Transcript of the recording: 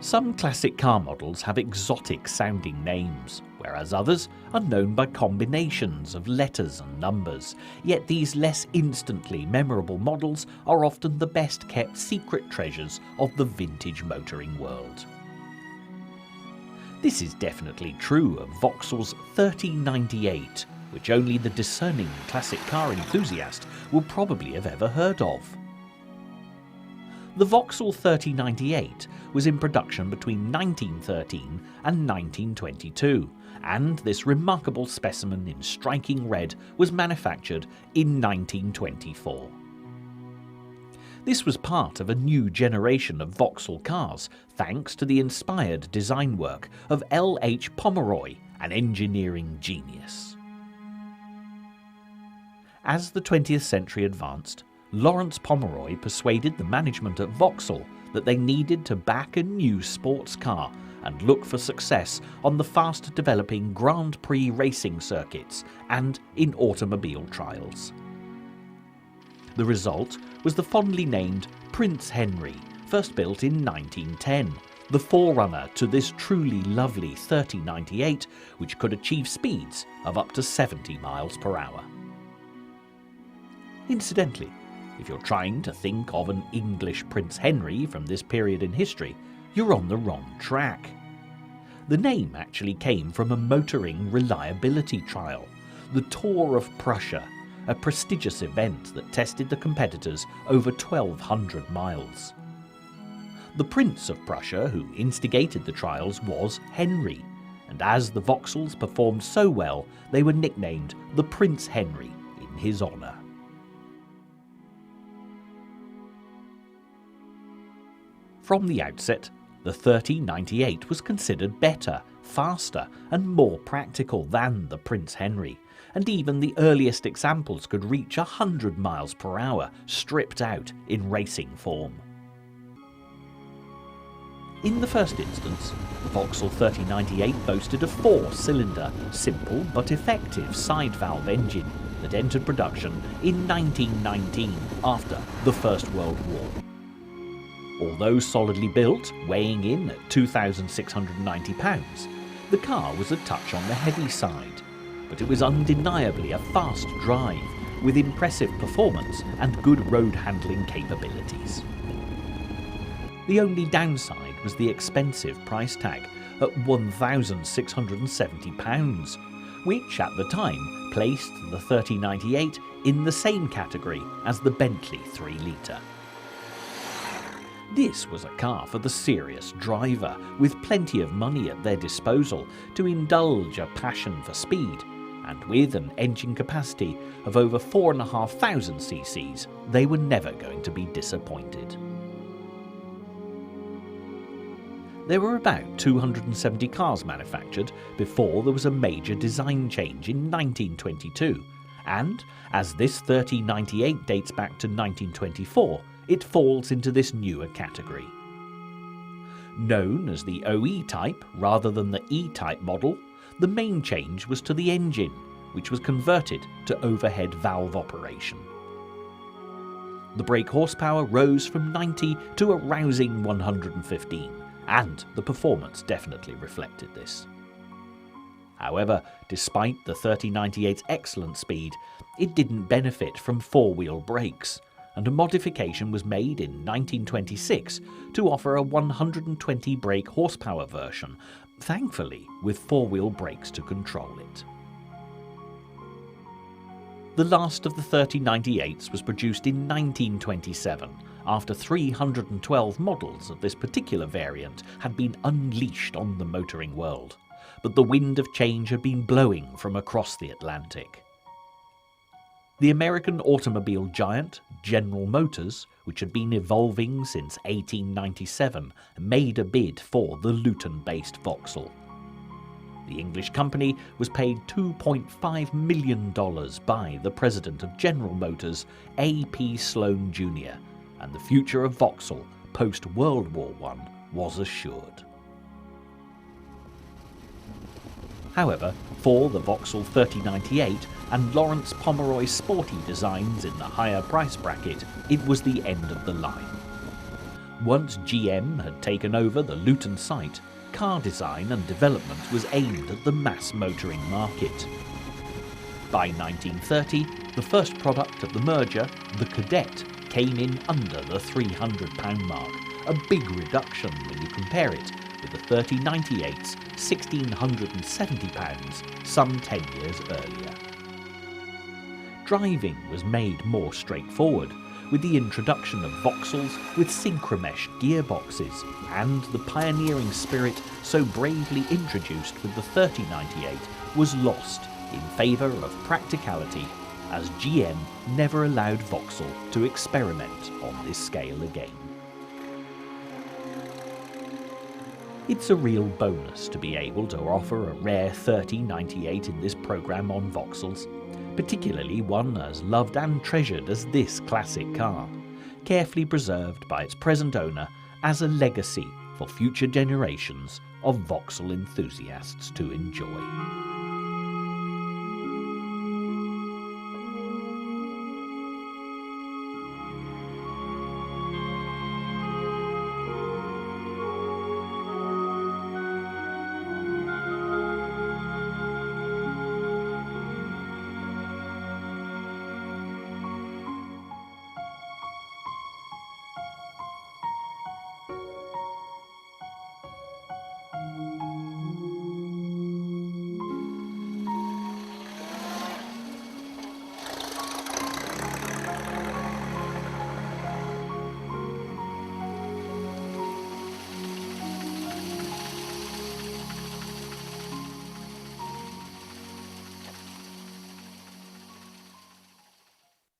Some classic car models have exotic sounding names, whereas others are known by combinations of letters and numbers, yet these less instantly memorable models are often the best kept secret treasures of the vintage motoring world. This is definitely true of Vauxhall's 3098, which only the discerning classic car enthusiast will probably have ever heard of. The Vauxhall 3098 was in production between 1913 and 1922, and this remarkable specimen in striking red was manufactured in 1924. This was part of a new generation of Vauxhall cars, thanks to the inspired design work of L. H. Pomeroy, an engineering genius. As the 20th century advanced, Lawrence Pomeroy persuaded the management at Vauxhall that they needed to back a new sports car and look for success on the fast-developing Grand Prix racing circuits and in automobile trials. The result was the fondly named Prince Henry, first built in 1910, the forerunner to this truly lovely 3098, which could achieve speeds of up to 70 miles per hour. Incidentally, if you're trying to think of an English Prince Henry from this period in history, you're on the wrong track. The name actually came from a motoring reliability trial, the Tour of Prussia, a prestigious event that tested the competitors over 1,200 miles. The Prince of Prussia who instigated the trials was Henry, and as the Vauxhalls performed so well, they were nicknamed the Prince Henry in his honour. From the outset, the 3098 was considered better, faster and more practical than the Prince Henry, and even the earliest examples could reach 100 miles per hour stripped out in racing form. In the first instance, the Vauxhall 3098 boasted a 4-cylinder, simple but effective side-valve engine that entered production in 1919 after the First World War. Although solidly built, weighing in at 2,690 pounds, the car was a touch on the heavy side, but it was undeniably a fast drive with impressive performance and good road handling capabilities. The only downside was the expensive price tag at £1,670, which at the time placed the 3098 in the same category as the Bentley 3-litre. This was a car for the serious driver, with plenty of money at their disposal to indulge a passion for speed, and with an engine capacity of over 4,500 cc's, they were never going to be disappointed. There were about 270 cars manufactured before there was a major design change in 1922, and as this 3098 dates back to 1924, it falls into this newer category. Known as the OE type rather than the E-type model, the main change was to the engine, which was converted to overhead valve operation. The brake horsepower rose from 90 to a rousing 115, and the performance definitely reflected this. However, despite the 3098's excellent speed, it didn't benefit from four-wheel brakes, and a modification was made in 1926 to offer a 120 brake horsepower version, thankfully with four-wheel brakes to control it. The last of the 3098s was produced in 1927, after 312 models of this particular variant had been unleashed on the motoring world, but the wind of change had been blowing from across the Atlantic. The American automobile giant, General Motors, which had been evolving since 1897, made a bid for the Luton-based Vauxhall. The English company was paid $2.5 million by the president of General Motors, A.P. Sloan Jr., and the future of Vauxhall post-World War I was assured. However, for the Vauxhall 3098 and Lawrence Pomeroy's sporty designs in the higher price bracket, it was the end of the line. Once GM had taken over the Luton site, car design and development was aimed at the mass motoring market. By 1930, the first product of the merger, the Cadet, came in under the £300 mark, a big reduction when you compare it with the 3098's £1,670 some 10 years earlier. Driving was made more straightforward, with the introduction of Vauxhalls with synchromesh gearboxes, and the pioneering spirit so bravely introduced with the 3098 was lost in favour of practicality, as GM never allowed Vauxhall to experiment on this scale again. It's a real bonus to be able to offer a rare 3098 in this programme on Vauxhalls, particularly one as loved and treasured as this classic car, carefully preserved by its present owner as a legacy for future generations of Vauxhall enthusiasts to enjoy.